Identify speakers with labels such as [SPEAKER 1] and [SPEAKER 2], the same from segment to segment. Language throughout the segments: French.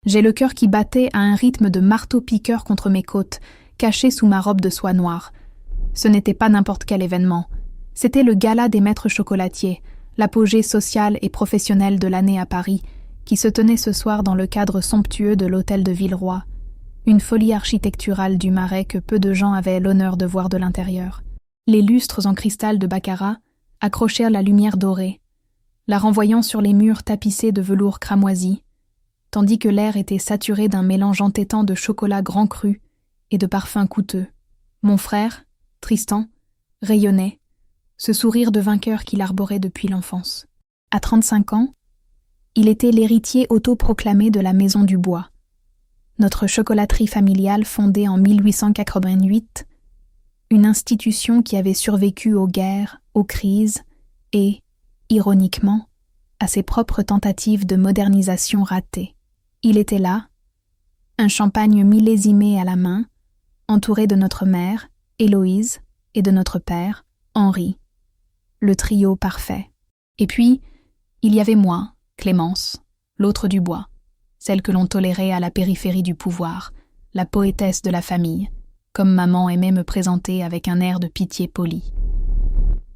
[SPEAKER 1] J'ai le cœur qui battait à un rythme de marteau-piqueur contre mes côtes, caché sous ma robe de soie noire. Ce n'était pas n'importe quel événement. C'était le gala des maîtres chocolatiers, l'apogée sociale et professionnelle de l'année à Paris, qui se tenait ce soir dans le cadre somptueux de l'hôtel de Villeroy, une folie architecturale du Marais que peu de gens avaient l'honneur de voir de l'intérieur. Les lustres en cristal de baccarat accrochèrent la lumière dorée, la renvoyant sur les murs tapissés de velours cramoisi, tandis que l'air était saturé d'un mélange entêtant de chocolat grand cru et de parfums coûteux. Mon frère, Tristan, rayonnait, ce sourire de vainqueur qu'il arborait depuis l'enfance. À 35 ans, il était l'héritier autoproclamé de la Maison du Bois, notre chocolaterie familiale fondée en 1888, une institution qui avait survécu aux guerres, aux crises et, ironiquement, à ses propres tentatives de modernisation ratées. Il était là, un champagne millésimé à la main, entouré de notre mère, Héloïse, et de notre père, Henri. Le trio parfait. Et puis, il y avait moi, Clémence, l'autre du bois, celle que l'on tolérait à la périphérie du pouvoir, la poétesse de la famille, comme maman aimait me présenter avec un air de pitié polie.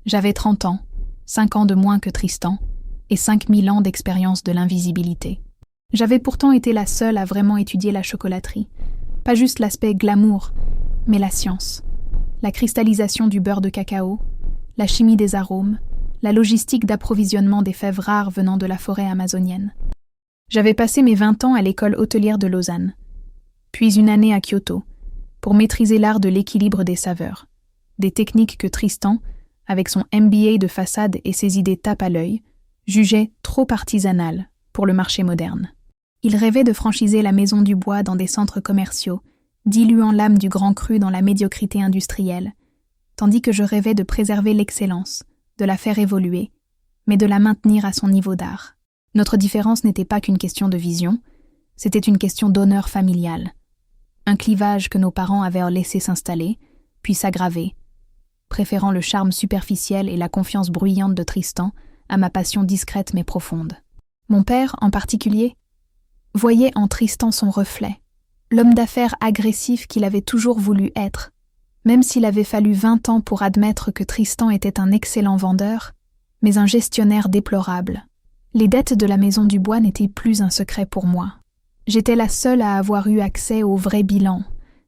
[SPEAKER 1] J'avais 30 ans, 5 ans de moins que Tristan, et 5000 ans d'expérience de l'invisibilité. J'avais pourtant été la seule à vraiment étudier la chocolaterie. Pas juste l'aspect glamour, mais la science. La cristallisation du beurre de cacao, la chimie des arômes, la logistique d'approvisionnement des fèves rares venant de la forêt amazonienne. J'avais passé mes 20 ans à l'école hôtelière de Lausanne, puis une année à Kyoto, pour maîtriser l'art de l'équilibre des saveurs, des techniques que Tristan, avec son MBA de façade et ses idées tape à l'œil, jugeait trop artisanales pour le marché moderne. Il rêvait de franchiser la Maison du Bois dans des centres commerciaux, diluant l'âme du grand cru dans la médiocrité industrielle, tandis que je rêvais de préserver l'excellence, de la faire évoluer, mais de la maintenir à son niveau d'art. Notre différence n'était pas qu'une question de vision, c'était une question d'honneur familial. Un clivage que nos parents avaient laissé s'installer, puis s'aggraver, préférant le charme superficiel et la confiance bruyante de Tristan à ma passion discrète mais profonde. Mon père, en particulier, voyait en Tristan son reflet, l'homme d'affaires agressif qu'il avait toujours voulu être. Même s'il avait fallu 20 ans pour admettre que Tristan était un excellent vendeur, mais un gestionnaire déplorable. Les dettes de la Maison du Bois n'étaient plus un secret pour moi. J'étais la seule à avoir eu accès au vrai bilan,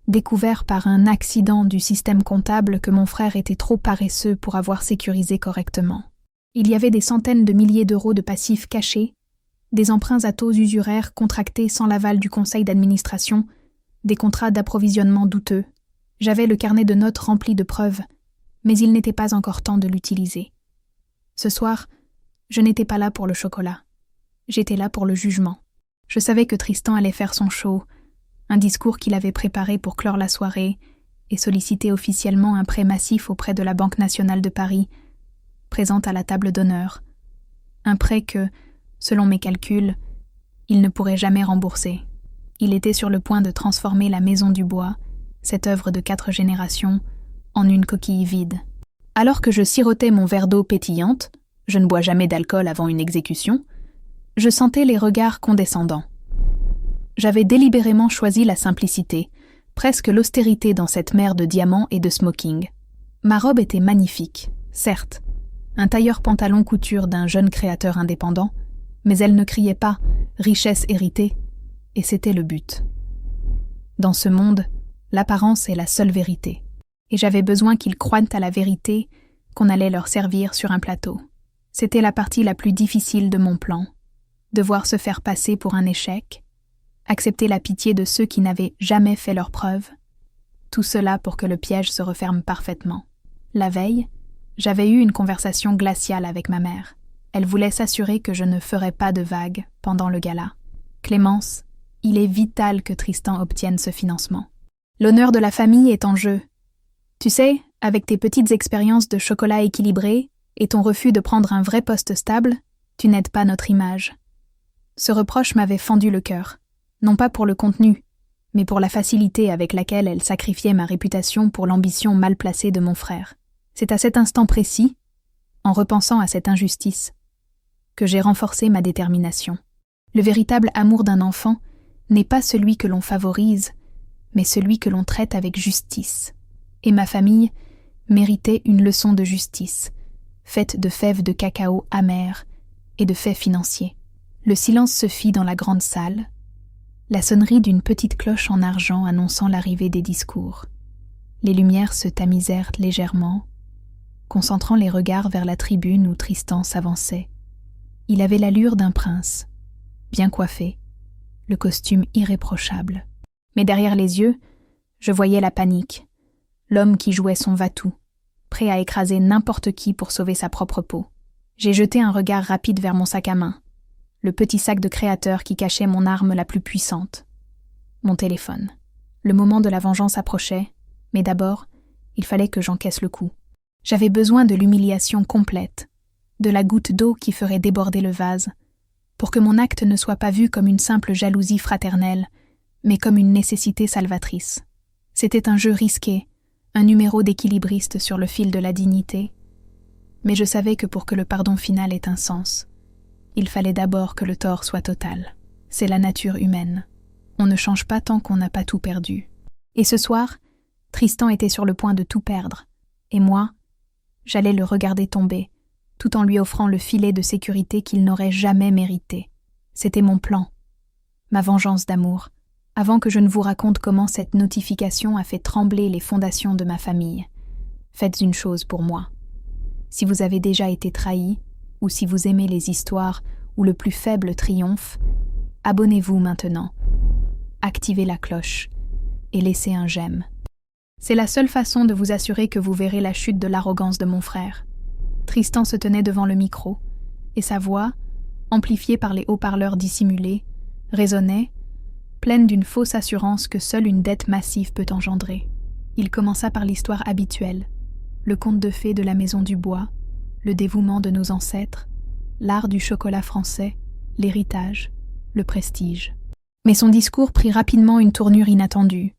[SPEAKER 1] découvert par un accident du système comptable que mon frère était trop paresseux pour avoir sécurisé correctement. Il y avait des centaines de milliers d'euros de passifs cachés, des emprunts à taux usuraires contractés sans l'aval du conseil d'administration, des contrats d'approvisionnement douteux. J'avais le carnet de notes rempli de preuves, mais il n'était pas encore temps de l'utiliser. Ce soir, je n'étais pas là pour le chocolat. J'étais là pour le jugement. Je savais que Tristan allait faire son show, un discours qu'il avait préparé pour clore la soirée et solliciter officiellement un prêt massif auprès de la Banque nationale de Paris, présente à la table d'honneur. Un prêt que, selon mes calculs, il ne pourrait jamais rembourser. Il était sur le point de transformer la Maison du Bois, cette œuvre de 4 générations, en une coquille vide. Alors que je sirotais mon verre d'eau pétillante, je ne bois jamais d'alcool avant une exécution, je sentais les regards condescendants. J'avais délibérément choisi la simplicité, presque l'austérité dans cette mer de diamants et de smoking. Ma robe était magnifique, certes, un tailleur pantalon couture d'un jeune créateur indépendant, mais elle ne criait pas « richesse héritée », et c'était le but. Dans ce monde, l'apparence est la seule vérité, et j'avais besoin qu'ils croient à la vérité qu'on allait leur servir sur un plateau. C'était la partie la plus difficile de mon plan, devoir se faire passer pour un échec, accepter la pitié de ceux qui n'avaient jamais fait leurs preuves, tout cela pour que le piège se referme parfaitement. La veille, j'avais eu une conversation glaciale avec ma mère. Elle voulait s'assurer que je ne ferais pas de vagues pendant le gala. « Clémence, il est vital que Tristan obtienne ce financement. L'honneur de la famille est en jeu. Tu sais, avec tes petites expériences de chocolat équilibré et ton refus de prendre un vrai poste stable, tu n'aides pas notre image. » Ce reproche m'avait fendu le cœur, non pas pour le contenu, mais pour la facilité avec laquelle elle sacrifiait ma réputation pour l'ambition mal placée de mon frère. C'est à cet instant précis, en repensant à cette injustice, que j'ai renforcé ma détermination. Le véritable amour d'un enfant n'est pas celui que l'on favorise, mais celui que l'on traite avec justice. Et ma famille méritait une leçon de justice, faite de fèves de cacao amères et de faits financiers. Le silence se fit dans la grande salle, la sonnerie d'une petite cloche en argent annonçant l'arrivée des discours. Les lumières se tamisèrent légèrement, concentrant les regards vers la tribune où Tristan s'avançait. Il avait l'allure d'un prince, bien coiffé, le costume irréprochable. Mais derrière les yeux, je voyais la panique, l'homme qui jouait son va-tout, prêt à écraser n'importe qui pour sauver sa propre peau. J'ai jeté un regard rapide vers mon sac à main, le petit sac de créateur qui cachait mon arme la plus puissante. Mon téléphone. Le moment de la vengeance approchait, mais d'abord, il fallait que j'encaisse le coup. J'avais besoin de l'humiliation complète, de la goutte d'eau qui ferait déborder le vase, pour que mon acte ne soit pas vu comme une simple jalousie fraternelle, mais comme une nécessité salvatrice. C'était un jeu risqué, un numéro d'équilibriste sur le fil de la dignité, mais je savais que pour que le pardon final ait un sens, il fallait d'abord que le tort soit total. C'est la nature humaine. On ne change pas tant qu'on n'a pas tout perdu. Et ce soir, Tristan était sur le point de tout perdre, et moi, j'allais le regarder tomber, tout en lui offrant le filet de sécurité qu'il n'aurait jamais mérité. C'était mon plan, ma vengeance d'amour, avant que je ne vous raconte comment cette notification a fait trembler les fondations de ma famille. Faites une chose pour moi. Si vous avez déjà été trahi, ou si vous aimez les histoires où le plus faible triomphe, abonnez-vous maintenant, activez la cloche et laissez un j'aime. C'est la seule façon de vous assurer que vous verrez la chute de l'arrogance de mon frère. Tristan se tenait devant le micro, et sa voix, amplifiée par les haut-parleurs dissimulés, résonnait, pleine d'une fausse assurance que seule une dette massive peut engendrer. Il commença par l'histoire habituelle, le conte de fées de la Maison du Bois, le dévouement de nos ancêtres, l'art du chocolat français, l'héritage, le prestige. Mais son discours prit rapidement une tournure inattendue,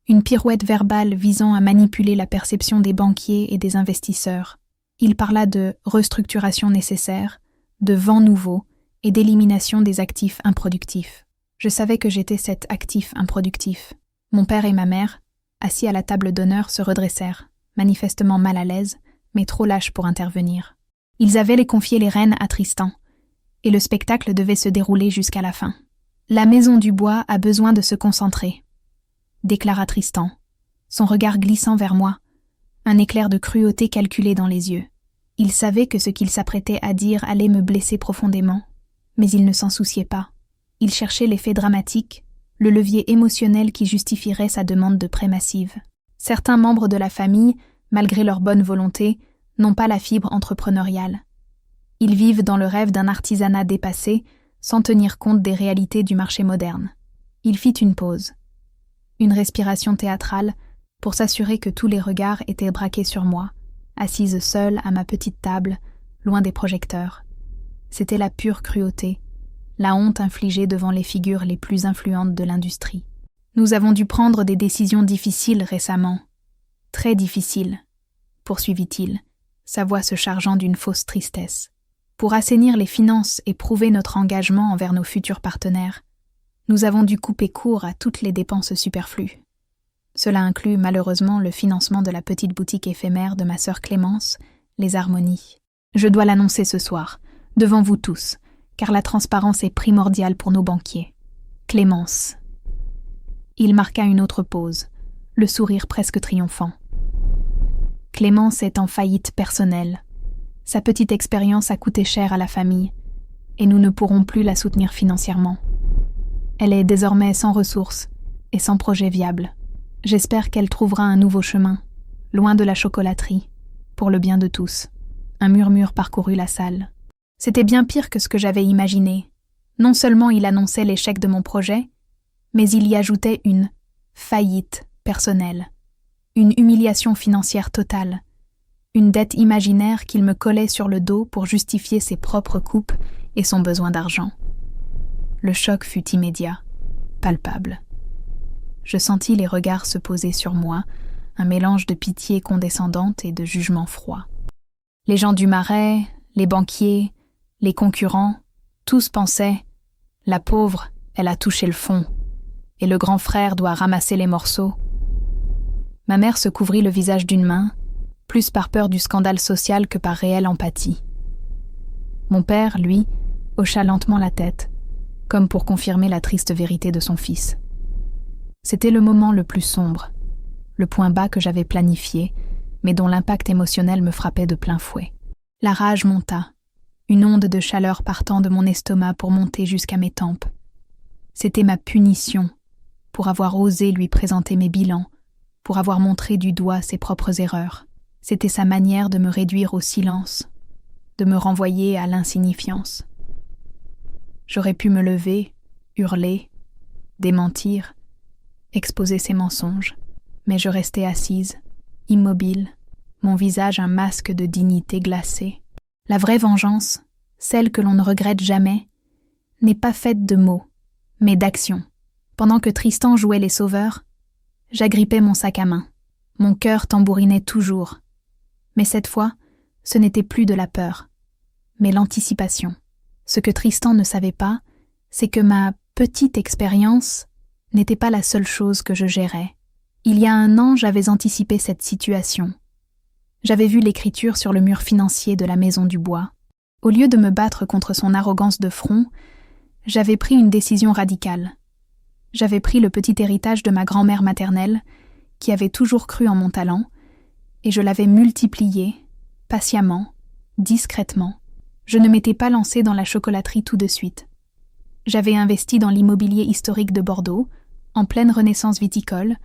[SPEAKER 1] une pirouette verbale visant à manipuler la perception des banquiers et des investisseurs. Il parla de restructuration nécessaire, de vent nouveau et d'élimination des actifs improductifs. Je savais que j'étais cet actif improductif. Mon père et ma mère, assis à la table d'honneur, se redressèrent, manifestement mal à l'aise, mais trop lâches pour intervenir. Ils avaient confié les rênes à Tristan, et le spectacle devait se dérouler jusqu'à la fin. La Maison du Bois a besoin de se concentrer, déclara Tristan, son regard glissant vers moi, un éclair de cruauté calculé dans les yeux. Il savait que ce qu'il s'apprêtait à dire allait me blesser profondément, mais il ne s'en souciait pas. Il cherchait l'effet dramatique, le levier émotionnel qui justifierait sa demande de prêt massive. Certains membres de la famille, malgré leur bonne volonté, n'ont pas la fibre entrepreneuriale. Ils vivent dans le rêve d'un artisanat dépassé, sans tenir compte des réalités du marché moderne. Il fit une pause, une respiration théâtrale, pour s'assurer que tous les regards étaient braqués sur moi, assise seule à ma petite table, loin des projecteurs. C'était la pure cruauté, la honte infligée devant les figures les plus influentes de l'industrie. Nous avons dû prendre des décisions difficiles récemment. Très difficiles, poursuivit-il, sa voix se chargeant d'une fausse tristesse. Pour assainir les finances et prouver notre engagement envers nos futurs partenaires, nous avons dû couper court à toutes les dépenses superflues. Cela inclut malheureusement le financement de la petite boutique éphémère de ma sœur Clémence, les Harmonies. Je dois l'annoncer ce soir, devant vous tous, car la transparence est primordiale pour nos banquiers. Clémence. Il marqua une autre pause, le sourire presque triomphant. Clémence est en faillite personnelle. Sa petite expérience a coûté cher à la famille, et nous ne pourrons plus la soutenir financièrement. Elle est désormais sans ressources et sans projet viable. J'espère qu'elle trouvera un nouveau chemin, loin de la chocolaterie, pour le bien de tous. Un murmure parcourut la salle. C'était bien pire que ce que j'avais imaginé. Non seulement il annonçait l'échec de mon projet, mais il y ajoutait une faillite personnelle, une humiliation financière totale, une dette imaginaire qu'il me collait sur le dos pour justifier ses propres coupes et son besoin d'argent. Le choc fut immédiat, palpable. Je sentis les regards se poser sur moi, un mélange de pitié condescendante et de jugement froid. Les gens du Marais, les banquiers, les concurrents, tous pensaient « La pauvre, elle a touché le fond ». et le grand frère doit ramasser les morceaux. Ma mère se couvrit le visage d'une main, plus par peur du scandale social que par réelle empathie. Mon père, lui, hocha lentement la tête, comme pour confirmer la triste vérité de son fils. C'était le moment le plus sombre, le point bas que j'avais planifié, mais dont l'impact émotionnel me frappait de plein fouet. La rage monta, une onde de chaleur partant de mon estomac pour monter jusqu'à mes tempes. C'était ma punition, pour avoir osé lui présenter mes bilans, pour avoir montré du doigt ses propres erreurs. C'était sa manière de me réduire au silence, de me renvoyer à l'insignifiance. J'aurais pu me lever, hurler, démentir, exposer ses mensonges, mais je restais assise, immobile, mon visage un masque de dignité glacée. La vraie vengeance, celle que l'on ne regrette jamais, n'est pas faite de mots, mais d'actions. Pendant que Tristan jouait les sauveurs, j'agrippais mon sac à main. Mon cœur tambourinait toujours. Mais cette fois, ce n'était plus de la peur, mais l'anticipation. Ce que Tristan ne savait pas, c'est que ma petite expérience n'était pas la seule chose que je gérais. Il y a 1 an, j'avais anticipé cette situation. J'avais vu l'écriture sur le mur financier de la Maison du Bois. Au lieu de me battre contre son arrogance de front, j'avais pris une décision radicale. J'avais pris le petit héritage de ma grand-mère maternelle, qui avait toujours cru en mon talent, et je l'avais multiplié, patiemment, discrètement. Je ne m'étais pas lancée dans la chocolaterie tout de suite. J'avais investi dans l'immobilier historique de Bordeaux, en pleine renaissance viticole,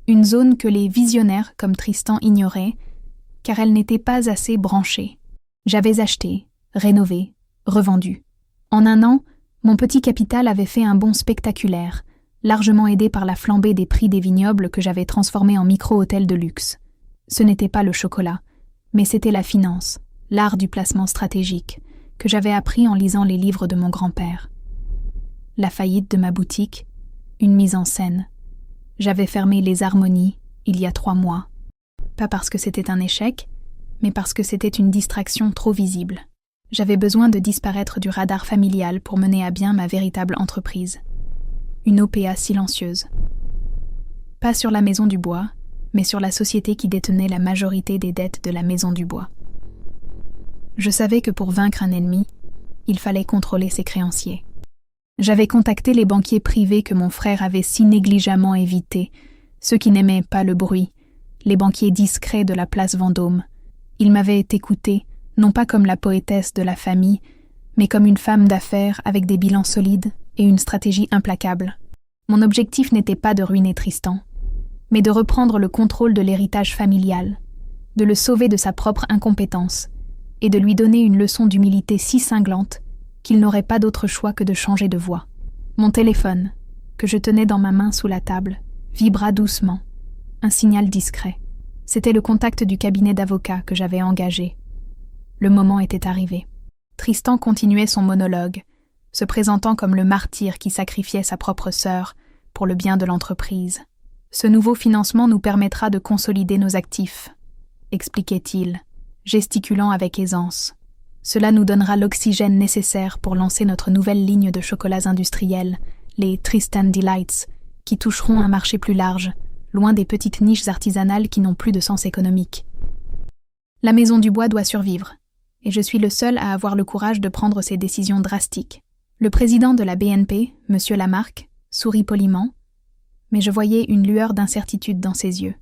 [SPEAKER 1] une zone que les visionnaires comme Tristan ignoraient, car elle n'était pas assez branchée. J'avais acheté, rénové, revendu. En 1 an, mon petit capital avait fait un bond spectaculaire, largement aidé par la flambée des prix des vignobles que j'avais transformés en micro-hôtels de luxe. Ce n'était pas le chocolat, mais c'était la finance, l'art du placement stratégique, que j'avais appris en lisant les livres de mon grand-père. La faillite de ma boutique, une mise en scène. J'avais fermé les Harmonies il y a 3 mois. Pas parce que c'était un échec, mais parce que c'était une distraction trop visible. J'avais besoin de disparaître du radar familial pour mener à bien ma véritable entreprise. Une OPA silencieuse. Pas sur la Maison du Bois, mais sur la société qui détenait la majorité des dettes de la Maison du Bois. Je savais que pour vaincre un ennemi, il fallait contrôler ses créanciers. J'avais contacté les banquiers privés que mon frère avait si négligemment évités, ceux qui n'aimaient pas le bruit, les banquiers discrets de la place Vendôme. Ils m'avaient écoutée, non pas comme la poétesse de la famille, mais comme une femme d'affaires avec des bilans solides et une stratégie implacable. Mon objectif n'était pas de ruiner Tristan, mais de reprendre le contrôle de l'héritage familial, de le sauver de sa propre incompétence et de lui donner une leçon d'humilité si cinglante qu'il n'aurait pas d'autre choix que de changer de voie. Mon téléphone, que je tenais dans ma main sous la table, vibra doucement, un signal discret. C'était le contact du cabinet d'avocats que j'avais engagé. Le moment était arrivé. Tristan continuait son monologue, se présentant comme le martyr qui sacrifiait sa propre sœur pour le bien de l'entreprise. Ce nouveau financement nous permettra de consolider nos actifs, expliquait-il, gesticulant avec aisance. Cela nous donnera l'oxygène nécessaire pour lancer notre nouvelle ligne de chocolats industriels, les Tristan Delights, qui toucheront un marché plus large, loin des petites niches artisanales qui n'ont plus de sens économique. La Maison du Bois doit survivre, et je suis le seul à avoir le courage de prendre ces décisions drastiques. Le président de la BNP, M. Lamarck, sourit poliment, mais je voyais une lueur d'incertitude dans ses yeux.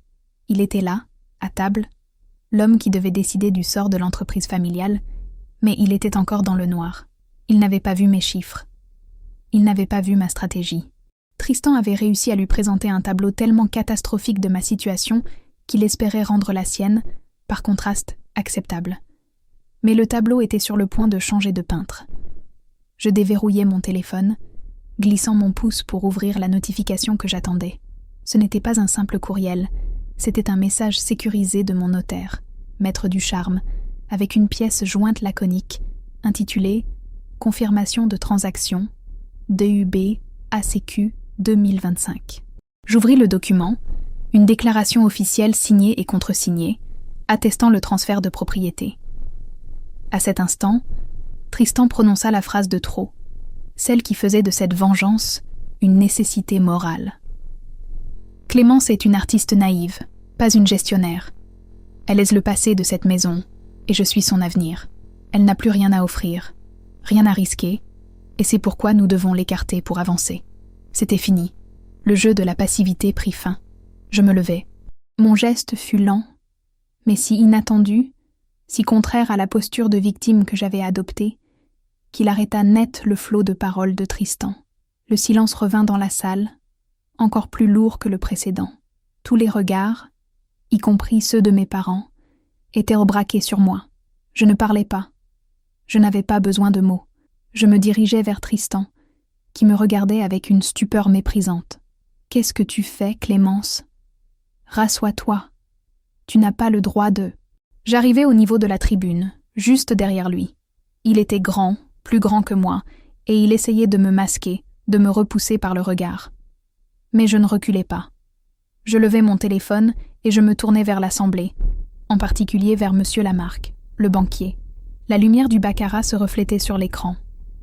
[SPEAKER 1] Il était là, à table, l'homme qui devait décider du sort de l'entreprise familiale, mais il était encore dans le noir. Il n'avait pas vu mes chiffres. Il n'avait pas vu ma stratégie. Tristan avait réussi à lui présenter un tableau tellement catastrophique de ma situation qu'il espérait rendre la sienne, par contraste, acceptable. Mais le tableau était sur le point de changer de peintre. Je déverrouillai mon téléphone, glissant mon pouce pour ouvrir la notification que j'attendais. Ce n'était pas un simple courriel, c'était un message sécurisé de mon notaire, maître du charme, avec une pièce jointe laconique, intitulée « Confirmation de transaction, DUB, ACQ 2025 ». J'ouvris le document, une déclaration officielle signée et contresignée, attestant le transfert de propriété. À cet instant, Tristan prononça la phrase de trop, celle qui faisait de cette vengeance une nécessité morale. Clémence est une artiste naïve, pas une gestionnaire. Elle est le passé de cette maison, et je suis son avenir. Elle n'a plus rien à offrir, rien à risquer, et c'est pourquoi nous devons l'écarter pour avancer. C'était fini. Le jeu de la passivité prit fin. Je me levai. Mon geste fut lent, mais si inattendu, si contraire à la posture de victime que j'avais adoptée, qu'il arrêta net le flot de paroles de Tristan. Le silence revint dans la salle, encore plus lourd que le précédent. Tous les regards, y compris ceux de mes parents, étaient braqués sur moi. Je ne parlais pas. Je n'avais pas besoin de mots. Je me dirigeais vers Tristan, qui me regardait avec une stupeur méprisante. « Qu'est-ce que tu fais, Clémence ? Rassois-toi. Tu n'as pas le droit de... » J'arrivai au niveau de la tribune, juste derrière lui. Il était grand, plus grand que moi, et il essayait de me masquer, de me repousser par le regard. Mais je ne reculais pas. Je levai mon téléphone et je me tournai vers l'assemblée, en particulier vers Monsieur Lamarque, le banquier. La lumière du baccarat se reflétait sur l'écran.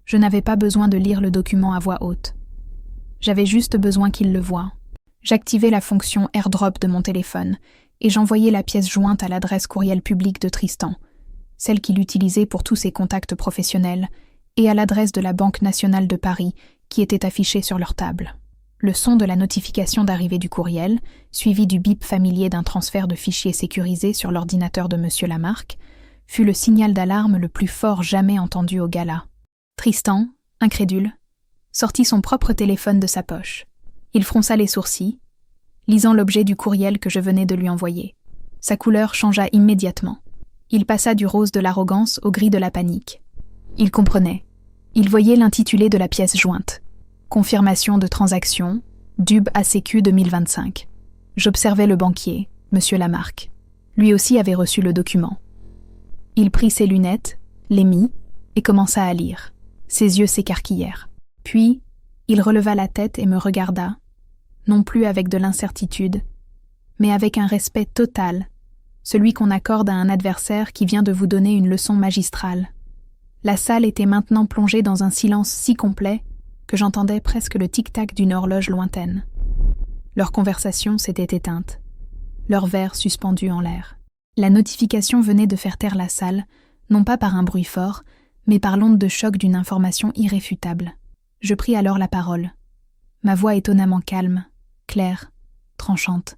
[SPEAKER 1] Je n'avais pas besoin de lire le document à voix haute. J'avais juste besoin qu'il le voie. J'activai la fonction AirDrop de mon téléphone et j'envoyai la pièce jointe à l'adresse courriel public de Tristan, celle qu'il utilisait pour tous ses contacts professionnels, et à l'adresse de la Banque nationale de Paris qui était affichée sur leur table. Le son de la notification d'arrivée du courriel, suivi du bip familier d'un transfert de fichiers sécurisés sur l'ordinateur de Monsieur Lamarque, fut le signal d'alarme le plus fort jamais entendu au gala. Tristan, incrédule, sortit son propre téléphone de sa poche. Il fronça les sourcils, lisant l'objet du courriel que je venais de lui envoyer. Sa couleur changea immédiatement. Il passa du rose de l'arrogance au gris de la panique. Il comprenait. Il voyait l'intitulé de la pièce jointe. Confirmation de transaction, DUB ACQ 2025. J'observais le banquier, Monsieur Lamarque. Lui aussi avait reçu le document. Il prit ses lunettes, les mit, et commença à lire. Ses yeux s'écarquillèrent. Puis, il releva la tête et me regarda, non plus avec de l'incertitude, mais avec un respect total, celui qu'on accorde à un adversaire qui vient de vous donner une leçon magistrale. La salle était maintenant plongée dans un silence si complet que j'entendais presque le tic-tac d'une horloge lointaine. Leur conversation s'était éteinte, leurs verres suspendus en l'air. La notification venait de faire taire la salle, non pas par un bruit fort, mais par l'onde de choc d'une information irréfutable. Je pris alors la parole. Ma voix étonnamment calme, claire, tranchante,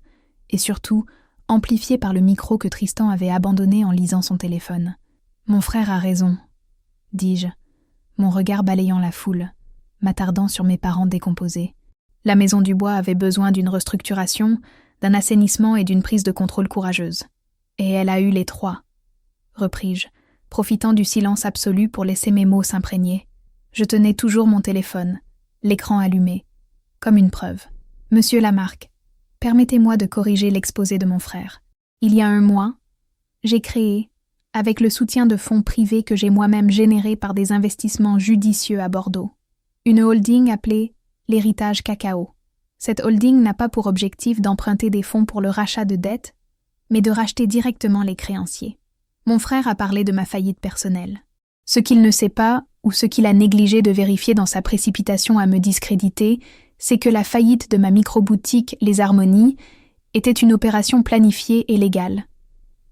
[SPEAKER 1] et surtout amplifiée par le micro que Tristan avait abandonné en lisant son téléphone. « Mon frère a raison, » dis-je, mon regard balayant la foule, m'attardant sur mes parents décomposés. La Maison du Bois avait besoin d'une restructuration, d'un assainissement et d'une prise de contrôle courageuse. Et elle a eu les trois, repris-je, profitant du silence absolu pour laisser mes mots s'imprégner. Je tenais toujours mon téléphone, l'écran allumé, comme une preuve. « Monsieur Lamarque, permettez-moi de corriger l'exposé de mon frère. Il y a un mois, j'ai créé, avec le soutien de fonds privés que j'ai moi-même générés par des investissements judicieux à Bordeaux, une holding appelée l'Héritage Cacao. Cette holding n'a pas pour objectif d'emprunter des fonds pour le rachat de dettes, mais de racheter directement les créanciers. Mon frère a parlé de ma faillite personnelle. Ce qu'il ne sait pas, ou ce qu'il a négligé de vérifier dans sa précipitation à me discréditer, c'est que la faillite de ma micro-boutique Les Harmonies était une opération planifiée et légale.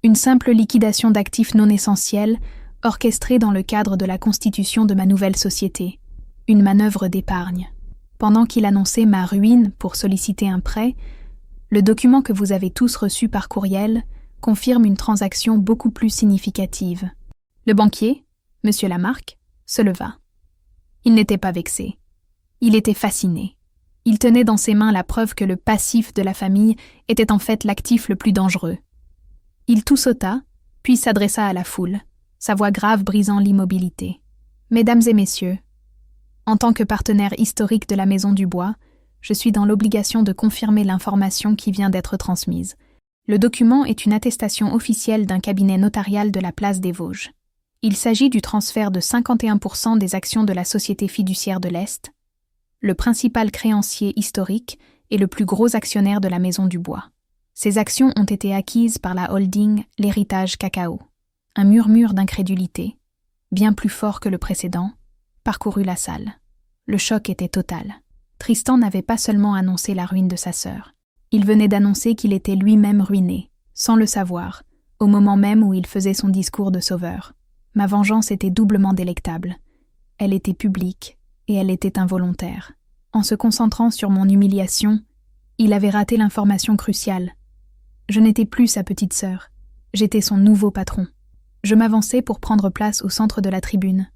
[SPEAKER 1] Une simple liquidation d'actifs non essentiels, orchestrée dans le cadre de la constitution de ma nouvelle société. Une manœuvre d'épargne. Pendant qu'il annonçait ma ruine pour solliciter un prêt, le document que vous avez tous reçu par courriel confirme une transaction beaucoup plus significative. Le banquier, Monsieur Lamarque, se leva. Il n'était pas vexé. Il était fasciné. Il tenait dans ses mains la preuve que le passif de la famille était en fait l'actif le plus dangereux. Il toussauta, puis s'adressa à la foule, sa voix grave brisant l'immobilité. « Mesdames et messieurs, en tant que partenaire historique de la Maison du Bois, je suis dans l'obligation de confirmer l'information qui vient d'être transmise. Le document est une attestation officielle d'un cabinet notarial de la place des Vosges. Il s'agit du transfert de 51% des actions de la Société fiduciaire de l'Est, le principal créancier historique et le plus gros actionnaire de la Maison du Bois. Ces actions ont été acquises par la holding L'Héritage Cacao. Un murmure d'incrédulité, bien plus fort que le précédent, parcourut la salle. Le choc était total. Tristan n'avait pas seulement annoncé la ruine de sa sœur. Il venait d'annoncer qu'il était lui-même ruiné, sans le savoir, au moment même où il faisait son discours de sauveur. Ma vengeance était doublement délectable. Elle était publique et elle était involontaire. En se concentrant sur mon humiliation, il avait raté l'information cruciale. Je n'étais plus sa petite sœur. J'étais son nouveau patron. Je m'avançai pour prendre place au centre de la tribune.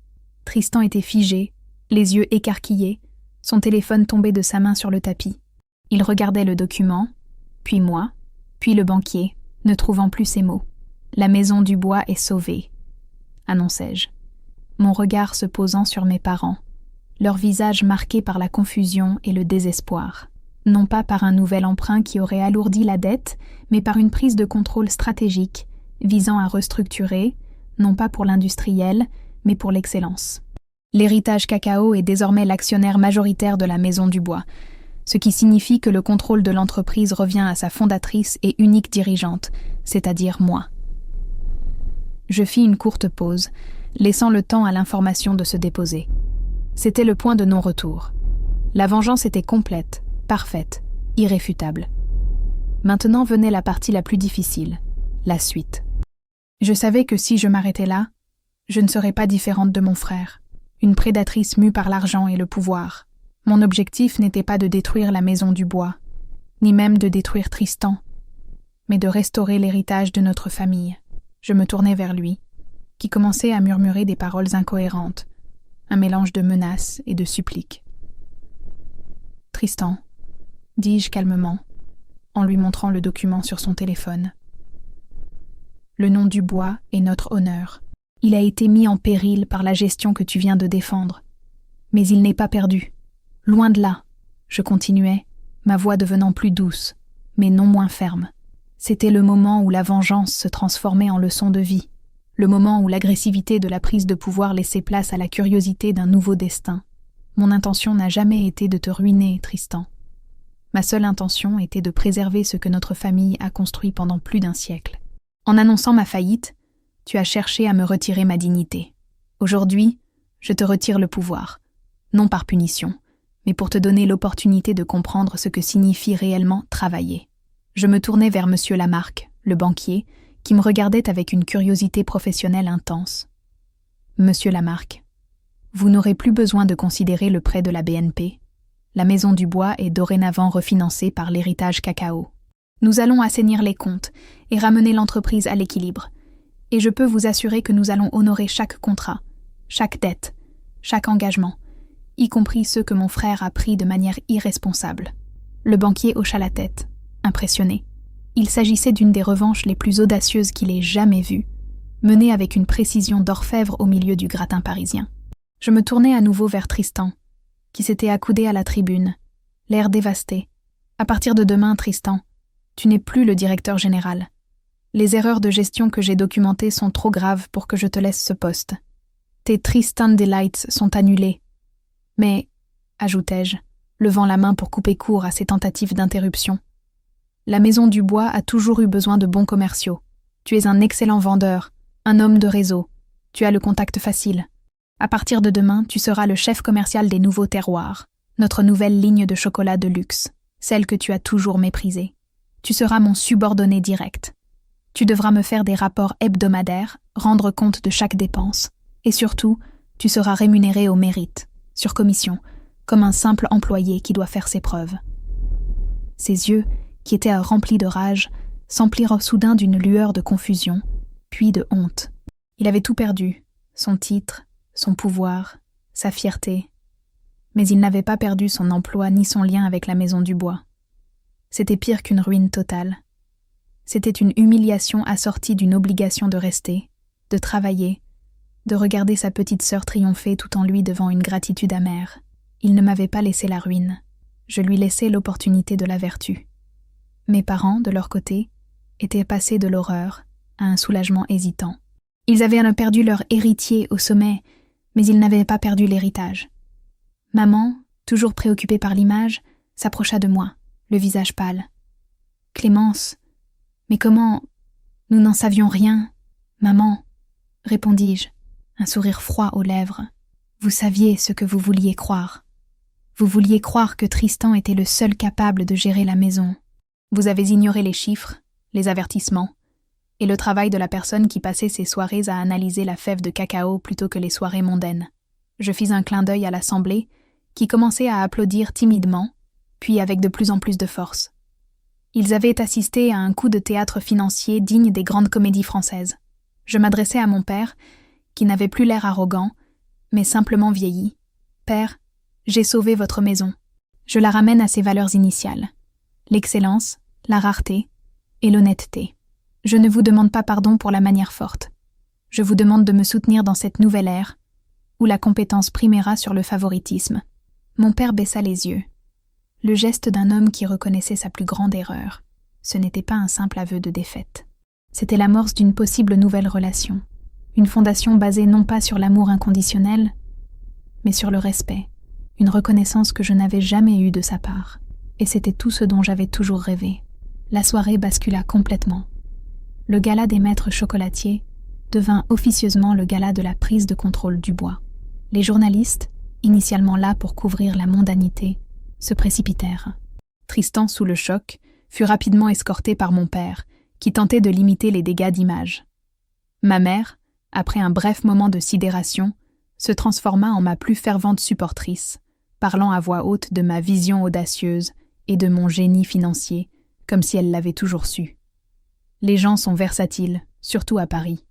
[SPEAKER 1] Tristan était figé, les yeux écarquillés, son téléphone tombé de sa main sur le tapis. Il regardait le document, puis moi, puis le banquier, ne trouvant plus ses mots. « La maison du bois est sauvée », annonçai-je, mon regard se posant sur mes parents, leur visage marqué par la confusion et le désespoir. Non pas par un nouvel emprunt qui aurait alourdi la dette, mais par une prise de contrôle stratégique visant à restructurer, non pas pour l'industriel, mais pour l'excellence. L'héritage Cacao est désormais l'actionnaire majoritaire de la Maison du Bois, ce qui signifie que le contrôle de l'entreprise revient à sa fondatrice et unique dirigeante, c'est-à-dire moi. Je fis une courte pause, laissant le temps à l'information de se déposer. C'était le point de non-retour. La vengeance était complète, parfaite, irréfutable. Maintenant venait la partie la plus difficile, la suite. Je savais que si je m'arrêtais là, je ne serais pas différente de mon frère, une prédatrice mue par l'argent et le pouvoir. Mon objectif n'était pas de détruire la Maison du Bois, ni même de détruire Tristan, mais de restaurer l'héritage de notre famille. Je me tournai vers lui, qui commençait à murmurer des paroles incohérentes, un mélange de menaces et de suppliques. « Tristan », dis-je calmement, en lui montrant le document sur son téléphone. « Le nom du bois est notre honneur. Il a été mis en péril par la gestion que tu viens de défendre. Mais il n'est pas perdu. Loin de là, » je continuais, ma voix devenant plus douce, mais non moins ferme. C'était le moment où la vengeance se transformait en leçon de vie, le moment où l'agressivité de la prise de pouvoir laissait place à la curiosité d'un nouveau destin. Mon intention n'a jamais été de te ruiner, Tristan. Ma seule intention était de préserver ce que notre famille a construit pendant plus d'1 siècle. En annonçant ma faillite, tu as cherché à me retirer ma dignité. Aujourd'hui, je te retire le pouvoir, non par punition, mais pour te donner l'opportunité de comprendre ce que signifie réellement travailler. Je me tournai vers Monsieur Lamarque, le banquier, qui me regardait avec une curiosité professionnelle intense. Monsieur Lamarque, vous n'aurez plus besoin de considérer le prêt de la BNP. La Maison du Bois est dorénavant refinancée par l'héritage Cacao. Nous allons assainir les comptes et ramener l'entreprise à l'équilibre. Et je peux vous assurer que nous allons honorer chaque contrat, chaque dette, chaque engagement, y compris ceux que mon frère a pris de manière irresponsable. Le banquier hocha la tête, impressionné. Il s'agissait d'une des revanches les plus audacieuses qu'il ait jamais vues, menée avec une précision d'orfèvre au milieu du gratin parisien. Je me tournai à nouveau vers Tristan, qui s'était accoudé à la tribune, l'air dévasté. « À partir de demain, Tristan, tu n'es plus le directeur général. Les erreurs de gestion que j'ai documentées sont trop graves pour que je te laisse ce poste. Tes Tristan Delights sont annulés. Mais, ajoutai-je, levant la main pour couper court à ces tentatives d'interruption, la Maison du Bois a toujours eu besoin de bons commerciaux. Tu es un excellent vendeur, un homme de réseau. Tu as le contact facile. À partir de demain, tu seras le chef commercial des nouveaux terroirs, notre nouvelle ligne de chocolat de luxe, celle que tu as toujours méprisée. Tu seras mon subordonné direct. Tu devras me faire des rapports hebdomadaires, rendre compte de chaque dépense. Et surtout, tu seras rémunéré au mérite, sur commission, comme un simple employé qui doit faire ses preuves. » Ses yeux, qui étaient remplis de rage, s'emplirent soudain d'une lueur de confusion, puis de honte. Il avait tout perdu, son titre, son pouvoir, sa fierté. Mais il n'avait pas perdu son emploi ni son lien avec la Maison du Bois. C'était pire qu'une ruine totale. C'était une humiliation assortie d'une obligation de rester, de travailler, de regarder sa petite sœur triompher tout en lui devant une gratitude amère. Il ne m'avait pas laissé la ruine. Je lui laissais l'opportunité de la vertu. Mes parents, de leur côté, étaient passés de l'horreur à un soulagement hésitant. Ils avaient perdu leur héritier au sommet, mais ils n'avaient pas perdu l'héritage. Maman, toujours préoccupée par l'image, s'approcha de moi, le visage pâle. « Clémence, mais comment... Nous n'en savions rien. Maman, répondis-je, un sourire froid aux lèvres. Vous saviez ce que vous vouliez croire. Vous vouliez croire que Tristan était le seul capable de gérer la maison. Vous avez ignoré les chiffres, les avertissements, et le travail de la personne qui passait ses soirées à analyser la fève de cacao plutôt que les soirées mondaines. Je fis un clin d'œil à l'assemblée, qui commençait à applaudir timidement, puis avec de plus en plus de force. Ils avaient assisté à un coup de théâtre financier digne des grandes comédies françaises. Je m'adressai à mon père, qui n'avait plus l'air arrogant, mais simplement vieilli. « Père, j'ai sauvé votre maison. Je la ramène à ses valeurs initiales. L'excellence, la rareté et l'honnêteté. Je ne vous demande pas pardon pour la manière forte. Je vous demande de me soutenir dans cette nouvelle ère, où la compétence primera sur le favoritisme. » Mon père baissa les yeux. Le geste d'un homme qui reconnaissait sa plus grande erreur. Ce n'était pas un simple aveu de défaite. C'était l'amorce d'une possible nouvelle relation. Une fondation basée non pas sur l'amour inconditionnel, mais sur le respect. Une reconnaissance que je n'avais jamais eue de sa part. Et c'était tout ce dont j'avais toujours rêvé. La soirée bascula complètement. Le gala des maîtres chocolatiers devint officieusement le gala de la prise de contrôle du bois. Les journalistes, initialement là pour couvrir la mondanité, se précipitèrent. Tristan, sous le choc, fut rapidement escorté par mon père, qui tentait de limiter les dégâts d'image. Ma mère, après un bref moment de sidération, se transforma en ma plus fervente supportrice, parlant à voix haute de ma vision audacieuse et de mon génie financier, comme si elle l'avait toujours su. Les gens sont versatiles, surtout à Paris.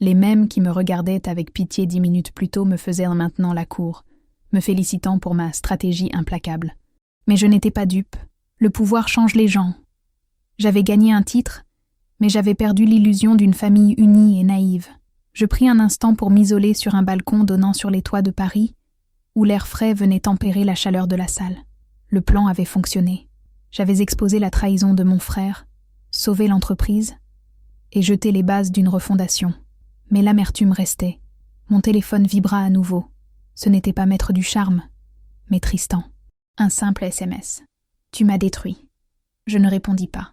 [SPEAKER 1] Les mêmes qui me regardaient avec pitié 10 minutes plus tôt me faisaient maintenant la cour, me félicitant pour ma stratégie implacable. Mais je n'étais pas dupe. Le pouvoir change les gens. J'avais gagné un titre, mais j'avais perdu l'illusion d'une famille unie et naïve. Je pris un instant pour m'isoler sur un balcon donnant sur les toits de Paris, où l'air frais venait tempérer la chaleur de la salle. Le plan avait fonctionné. J'avais exposé la trahison de mon frère, sauvé l'entreprise et jeté les bases d'une refondation. Mais l'amertume restait. Mon téléphone vibra à nouveau. Ce n'était pas Maître du Charme, mais Tristan. Un simple SMS. « Tu m'as détruit. » Je ne répondis pas.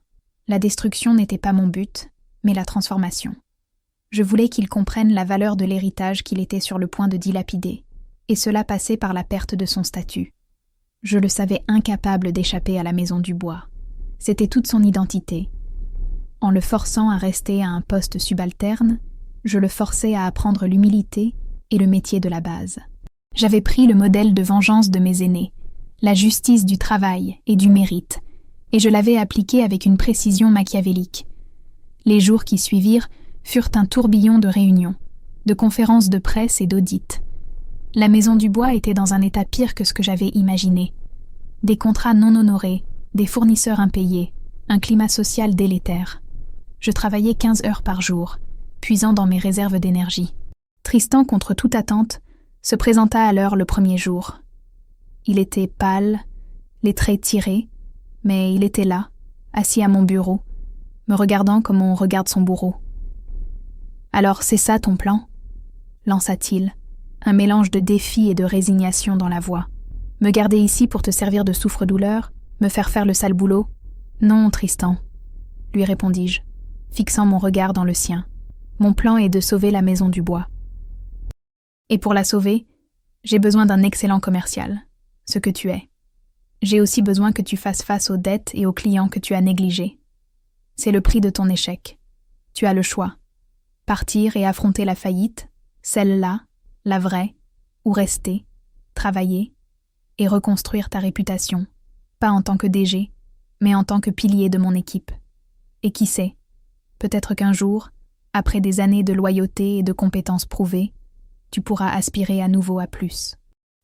[SPEAKER 1] La destruction n'était pas mon but, mais la transformation. Je voulais qu'il comprenne la valeur de l'héritage qu'il était sur le point de dilapider, et cela passait par la perte de son statut. Je le savais incapable d'échapper à la maison du bois. C'était toute son identité. En le forçant à rester à un poste subalterne, je le forçais à apprendre l'humilité et le métier de la base. J'avais pris le modèle de vengeance de mes aînés, la justice du travail et du mérite, et je l'avais appliqué avec une précision machiavélique. Les jours qui suivirent furent un tourbillon de réunions, de conférences de presse et d'audits. La maison du bois était dans un état pire que ce que j'avais imaginé. Des contrats non honorés, des fournisseurs impayés, un climat social délétère. Je travaillais 15 heures par jour, puisant dans mes réserves d'énergie. Tristan, contre toute attente, se présenta à l'heure le premier jour. Il était pâle, les traits tirés, mais il était là, assis à mon bureau, me regardant comme on regarde son bourreau. « Alors c'est ça ton plan ?» lança-t-il, un mélange de défi et de résignation dans la voix. « Me garder ici pour te servir de souffre-douleur, me faire le sale boulot ? Non, Tristan, lui répondis-je, fixant mon regard dans le sien. Mon plan est de sauver la maison du bois. Et pour la sauver, j'ai besoin d'un excellent commercial, ce que tu es. J'ai aussi besoin que tu fasses face aux dettes et aux clients que tu as négligés. C'est le prix de ton échec. Tu as le choix. Partir et affronter la faillite, celle-là, la vraie, ou rester, travailler et reconstruire ta réputation, pas en tant que DG, mais en tant que pilier de mon équipe. Et qui sait, peut-être qu'un jour, après des années de loyauté et de compétences prouvées, tu pourras aspirer à nouveau à plus.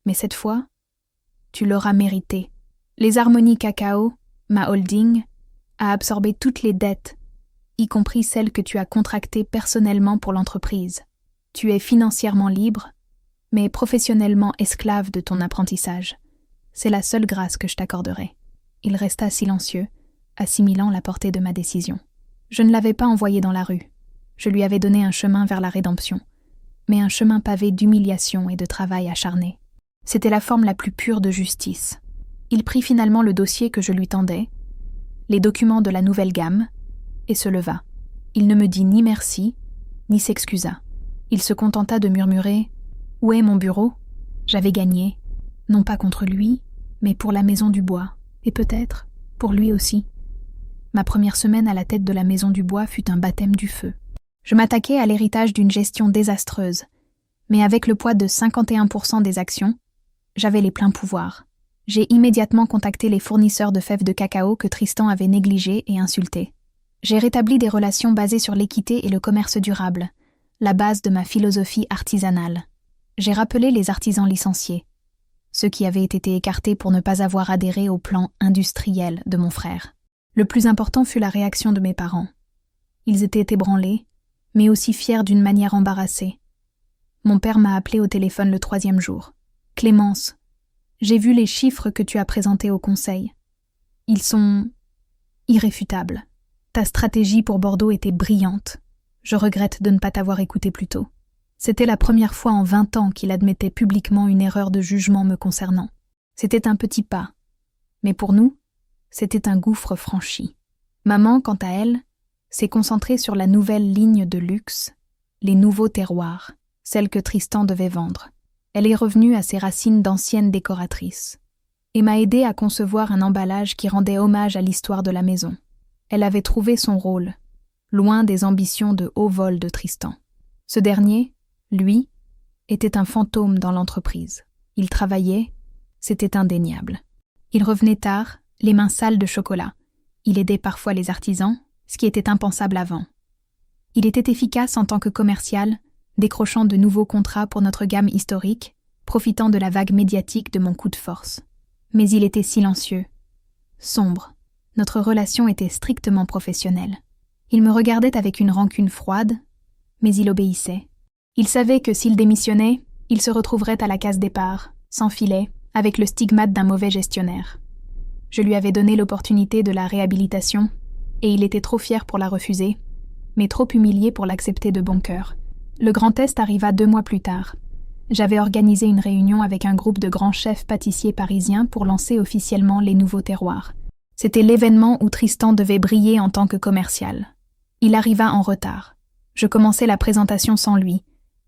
[SPEAKER 1] Mais cette fois, tu l'auras mérité. Les Harmonies Cacao, ma holding, a absorbé toutes les dettes, y compris celles que tu as contractées personnellement pour l'entreprise. Tu es financièrement libre, mais professionnellement esclave de ton apprentissage. C'est la seule grâce que je t'accorderai. Il resta silencieux, assimilant la portée de ma décision. Je ne l'avais pas envoyé dans la rue. Je lui avais donné un chemin vers la rédemption, mais un chemin pavé d'humiliation et de travail acharné. C'était la forme la plus pure de justice. Il prit finalement le dossier que je lui tendais, les documents de la nouvelle gamme, et se leva. Il ne me dit ni merci, ni s'excusa. Il se contenta de murmurer « Où est mon bureau ?» J'avais gagné, non pas contre lui, mais pour la Maison du Bois, et peut-être pour lui aussi. Ma première semaine à la tête de la Maison du Bois fut un baptême du feu. Je m'attaquais à l'héritage d'une gestion désastreuse, mais avec le poids de 51% des actions, j'avais les pleins pouvoirs. J'ai immédiatement contacté les fournisseurs de fèves de cacao que Tristan avait négligés et insultés. J'ai rétabli des relations basées sur l'équité et le commerce durable, la base de ma philosophie artisanale. J'ai rappelé les artisans licenciés, ceux qui avaient été écartés pour ne pas avoir adhéré au plan industriel de mon frère. Le plus important fut la réaction de mes parents. Ils étaient ébranlés, mais aussi fiers d'une manière embarrassée. Mon père m'a appelé au téléphone le 3e jour. « Clémence, j'ai vu les chiffres que tu as présentés au conseil. Ils sont irréfutables. Ta stratégie pour Bordeaux était brillante. Je regrette de ne pas t'avoir écouté plus tôt. » C'était la première fois en 20 ans qu'il admettait publiquement une erreur de jugement me concernant. C'était un petit pas, mais pour nous, c'était un gouffre franchi. Maman, quant à elle, s'est concentrée sur la nouvelle ligne de luxe, les nouveaux terroirs, celle que Tristan devait vendre. Elle est revenue à ses racines d'ancienne décoratrice et m'a aidée à concevoir un emballage qui rendait hommage à l'histoire de la maison. Elle avait trouvé son rôle, loin des ambitions de haut vol de Tristan. Ce dernier, lui, était un fantôme dans l'entreprise. Il travaillait, c'était indéniable. Il revenait tard, les mains sales de chocolat. Il aidait parfois les artisans, ce qui était impensable avant. Il était efficace en tant que commercial, décrochant de nouveaux contrats pour notre gamme historique, profitant de la vague médiatique de mon coup de force. Mais il était silencieux, sombre. Notre relation était strictement professionnelle. Il me regardait avec une rancune froide, mais il obéissait. Il savait que s'il démissionnait, il se retrouverait à la case départ, sans filet, avec le stigmate d'un mauvais gestionnaire. Je lui avais donné l'opportunité de la réhabilitation, et il était trop fier pour la refuser, mais trop humilié pour l'accepter de bon cœur. Le grand test arriva 2 mois plus tard. J'avais organisé une réunion avec un groupe de grands chefs pâtissiers parisiens pour lancer officiellement les nouveaux terroirs. C'était l'événement où Tristan devait briller en tant que commercial. Il arriva en retard. Je commençais la présentation sans lui,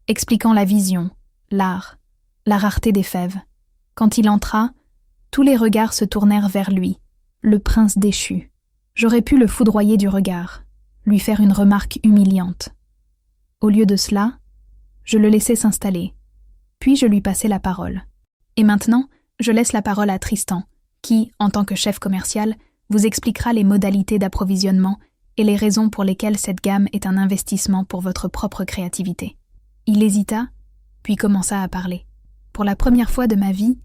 [SPEAKER 1] expliquant la vision, l'art, la rareté des fèves. Quand il entra, tous les regards se tournèrent vers lui, le prince déchu. J'aurais pu le foudroyer du regard, lui faire une remarque humiliante. Au lieu de cela, je le laissai s'installer, puis je lui passai la parole. Et maintenant, je laisse la parole à Tristan, qui, en tant que chef commercial, vous expliquera les modalités d'approvisionnement et les raisons pour lesquelles cette gamme est un investissement pour votre propre créativité. Il hésita, puis commença à parler. Pour la première fois de ma vie,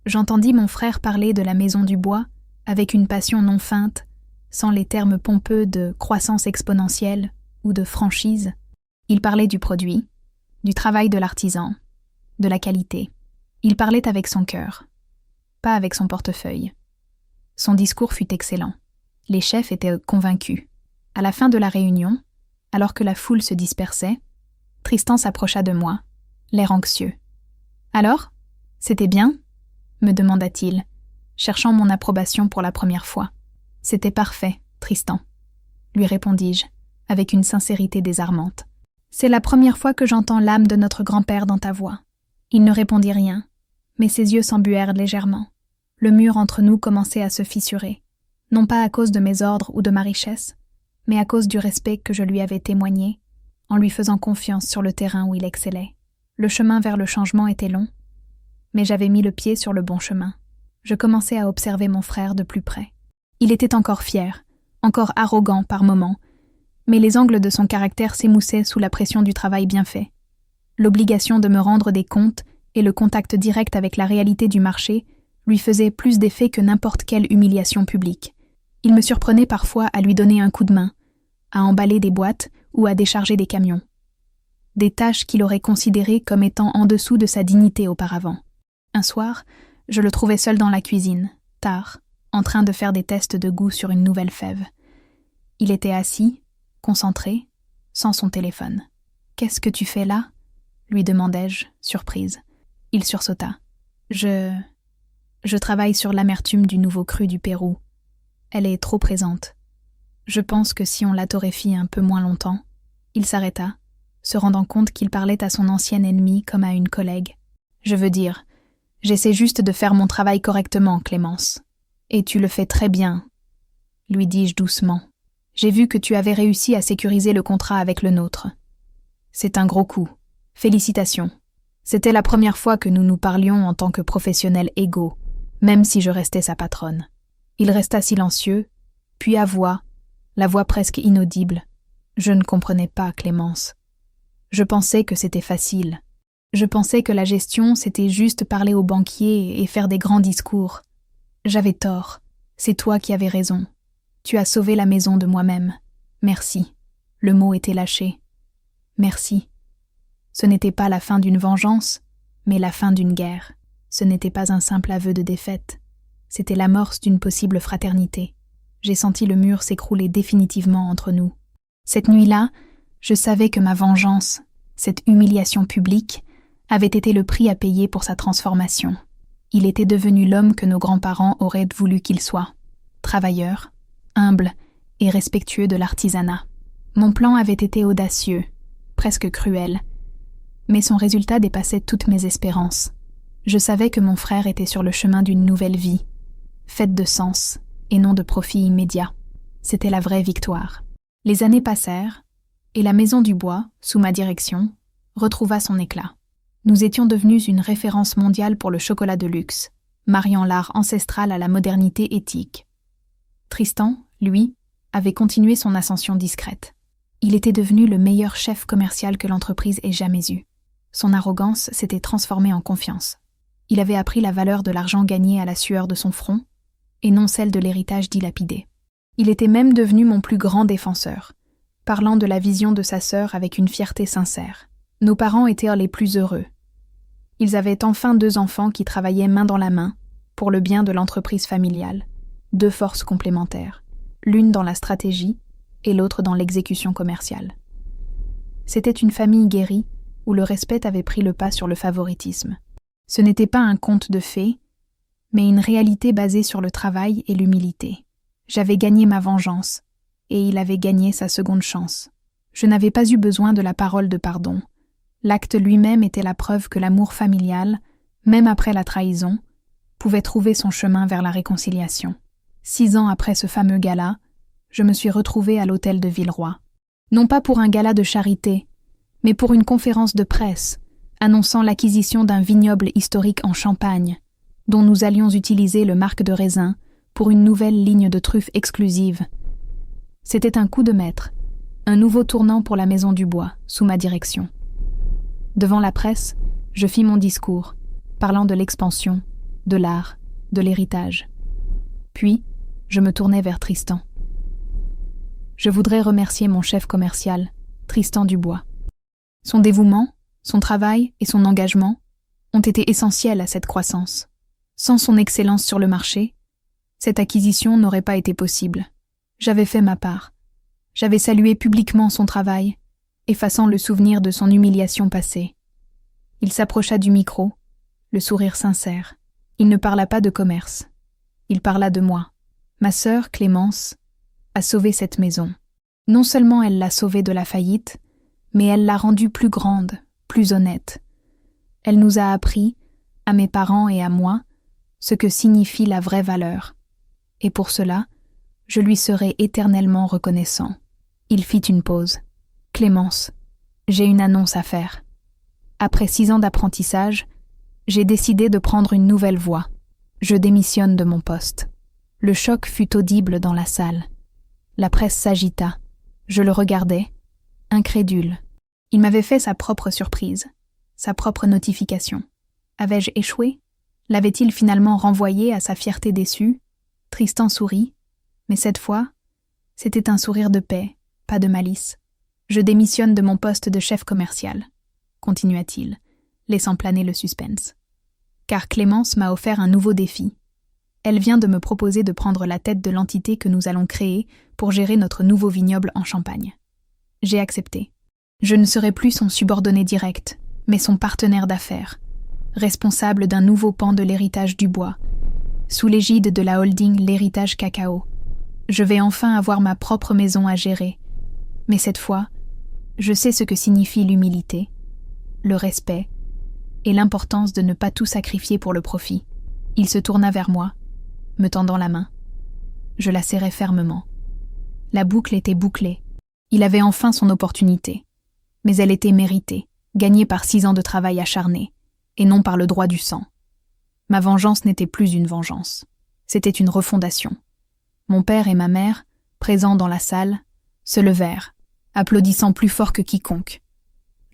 [SPEAKER 1] j'entendis mon frère parler de la Maison du Bois avec une passion non feinte, sans les termes pompeux de croissance exponentielle ou de franchise. Il parlait du produit, du travail de l'artisan, de la qualité. Il parlait avec son cœur, pas avec son portefeuille. Son discours fut excellent. Les chefs étaient convaincus. À la fin de la réunion, alors que la foule se dispersait, Tristan s'approcha de moi, l'air anxieux. « Alors, c'était bien ?» me demanda-t-il, cherchant mon approbation pour la première fois. « C'était parfait, Tristan, » lui répondis-je, avec une sincérité désarmante. « C'est la première fois que j'entends l'âme de notre grand-père dans ta voix. » Il ne répondit rien, mais ses yeux s'embuèrent légèrement. Le mur entre nous commençait à se fissurer, non pas à cause de mes ordres ou de ma richesse, mais à cause du respect que je lui avais témoigné, en lui faisant confiance sur le terrain où il excellait. Le chemin vers le changement était long, mais j'avais mis le pied sur le bon chemin. Je commençais à observer mon frère de plus près. Il était encore fier, encore arrogant par moments, mais les angles de son caractère s'émoussaient sous la pression du travail bien fait. L'obligation de me rendre des comptes et le contact direct avec la réalité du marché lui faisaient plus d'effet que n'importe quelle humiliation publique. Il me surprenait parfois à lui donner un coup de main, à emballer des boîtes ou à décharger des camions. Des tâches qu'il aurait considérées comme étant en dessous de sa dignité auparavant. Un soir, je le trouvais seul dans la cuisine, tard, en train de faire des tests de goût sur une nouvelle fève. Il était assis, concentré, sans son téléphone. « Qu'est-ce que tu fais là ?» lui demandai-je, surprise. Il sursauta. « Je travaille sur l'amertume du nouveau cru du Pérou. Elle est trop présente. Je pense que si on la torréfie un peu moins longtemps... » Il s'arrêta, se rendant compte qu'il parlait à son ancien ennemi comme à une collègue. « Je veux dire, J'essaie juste de faire mon travail correctement, Clémence. Et tu le fais très bien, lui dis-je doucement. J'ai vu que tu avais réussi à sécuriser le contrat avec le nôtre. C'est un gros coup. Félicitations. C'était la première fois que nous nous parlions en tant que professionnels égaux, même si je restais sa patronne. Il resta silencieux, puis à voix, la voix presque inaudible. Je ne comprenais pas, Clémence. Je pensais que c'était facile. Je pensais que la gestion, c'était juste parler aux banquiers et faire des grands discours. J'avais tort. C'est toi qui avais raison. Tu as sauvé la maison de moi-même. Merci. Le mot était lâché. Merci. Ce n'était pas la fin d'une vengeance, mais la fin d'une guerre. Ce n'était pas un simple aveu de défaite. C'était l'amorce d'une possible fraternité. J'ai senti le mur s'écrouler définitivement entre nous. Cette nuit-là, je savais que ma vengeance, cette humiliation publique, avait été le prix à payer pour sa transformation. Il était devenu l'homme que nos grands-parents auraient voulu qu'il soit. Travailleur, humble et respectueux de l'artisanat. Mon plan avait été audacieux, presque cruel, mais son résultat dépassait toutes mes espérances. Je savais que mon frère était sur le chemin d'une nouvelle vie, faite de sens et non de profit immédiat. C'était la vraie victoire. Les années passèrent, et la Maison du Bois, sous ma direction, retrouva son éclat. Nous étions devenus une référence mondiale pour le chocolat de luxe, mariant l'art ancestral à la modernité éthique. Tristan, lui, avait continué son ascension discrète. Il était devenu le meilleur chef commercial que l'entreprise ait jamais eu. Son arrogance s'était transformée en confiance. Il avait appris la valeur de l'argent gagné à la sueur de son front, et non celle de l'héritage dilapidé. Il était même devenu mon plus grand défenseur, parlant de la vision de sa sœur avec une fierté sincère. Nos parents étaient les plus heureux. Ils avaient enfin 2 enfants qui travaillaient main dans la main pour le bien de l'entreprise familiale, 2 forces complémentaires, l'une dans la stratégie et l'autre dans l'exécution commerciale. C'était une famille guérie où le respect avait pris le pas sur le favoritisme. Ce n'était pas un conte de fées, mais une réalité basée sur le travail et l'humilité. J'avais gagné ma vengeance, et il avait gagné sa seconde chance. Je n'avais pas eu besoin de la parole de pardon. L'acte lui-même était la preuve que l'amour familial, même après la trahison, pouvait trouver son chemin vers la réconciliation. 6 ans après ce fameux gala, je me suis retrouvée à l'hôtel de Villeroy. Non pas pour un gala de charité, mais pour une conférence de presse, annonçant l'acquisition d'un vignoble historique en Champagne, dont nous allions utiliser le marc de raisin pour une nouvelle ligne de truffes exclusive. C'était un coup de maître, un nouveau tournant pour la Maison du Bois, sous ma direction. Devant la presse, je fis mon discours, parlant de l'expansion, de l'art, de l'héritage. Puis, je me tournai vers Tristan. Je voudrais remercier mon chef commercial, Tristan Dubois. Son dévouement, son travail et son engagement ont été essentiels à cette croissance. Sans son excellence sur le marché, cette acquisition n'aurait pas été possible. J'avais fait ma part. J'avais salué publiquement son travail, effaçant le souvenir de son humiliation passée. Il s'approcha du micro, le sourire sincère. Il ne parla pas de commerce. Il parla de moi. Ma sœur, Clémence, a sauvé cette maison. Non seulement elle l'a sauvée de la faillite, mais elle l'a rendue plus grande, plus honnête. Elle nous a appris, à mes parents et à moi, ce que signifie la vraie valeur. Et pour cela, je lui serai éternellement reconnaissant. Il fit une pause. « Clémence, j'ai une annonce à faire. Après 6 ans d'apprentissage, j'ai décidé de prendre une nouvelle voie. Je démissionne de mon poste. » Le choc fut audible dans la salle. La presse s'agita. Je le regardais, incrédule. Il m'avait fait sa propre surprise, sa propre notification. Avais-je échoué? L'avait-il finalement renvoyé à sa fierté déçue? Tristan sourit, mais cette fois, c'était un sourire de paix, pas de malice. Je démissionne de mon poste de chef commercial, continua-t-il, laissant planer le suspense. Car Clémence m'a offert un nouveau défi. Elle vient de me proposer de prendre la tête de l'entité que nous allons créer pour gérer notre nouveau vignoble en Champagne. J'ai accepté. Je ne serai plus son subordonné direct, mais son partenaire d'affaires, responsable d'un nouveau pan de l'héritage du bois, sous l'égide de la holding L'Héritage Cacao. Je vais enfin avoir ma propre maison à gérer, mais cette fois, je sais ce que signifie l'humilité, le respect et l'importance de ne pas tout sacrifier pour le profit. Il se tourna vers moi, me tendant la main. Je la serrai fermement. La boucle était bouclée. Il avait enfin son opportunité. Mais elle était méritée, gagnée par 6 ans de travail acharné, et non par le droit du sang. Ma vengeance n'était plus une vengeance. C'était une refondation. Mon père et ma mère, présents dans la salle, se levèrent, applaudissant plus fort que quiconque.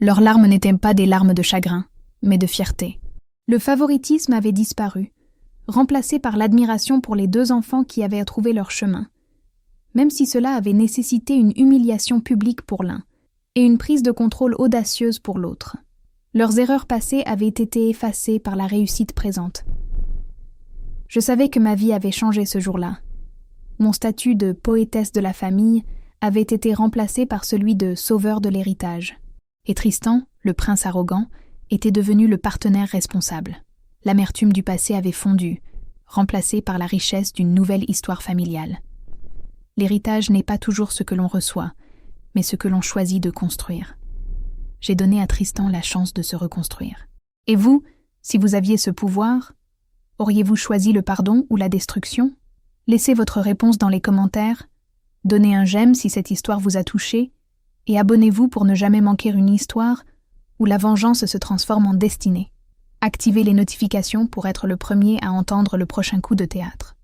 [SPEAKER 1] Leurs larmes n'étaient pas des larmes de chagrin, mais de fierté. Le favoritisme avait disparu, remplacé par l'admiration pour les 2 enfants qui avaient trouvé leur chemin, même si cela avait nécessité une humiliation publique pour l'un et une prise de contrôle audacieuse pour l'autre. Leurs erreurs passées avaient été effacées par la réussite présente. Je savais que ma vie avait changé ce jour-là. Mon statut de poétesse de la famille avait été remplacé par celui de sauveur de l'héritage. Et Tristan, le prince arrogant, était devenu le partenaire responsable. L'amertume du passé avait fondu, remplacée par la richesse d'une nouvelle histoire familiale. L'héritage n'est pas toujours ce que l'on reçoit, mais ce que l'on choisit de construire. J'ai donné à Tristan la chance de se reconstruire. Et vous, si vous aviez ce pouvoir, auriez-vous choisi le pardon ou la destruction? Laissez votre réponse dans les commentaires, donnez un j'aime si cette histoire vous a touché, et abonnez-vous pour ne jamais manquer une histoire où la vengeance se transforme en destinée. Activez les notifications pour être le premier à entendre le prochain coup de théâtre.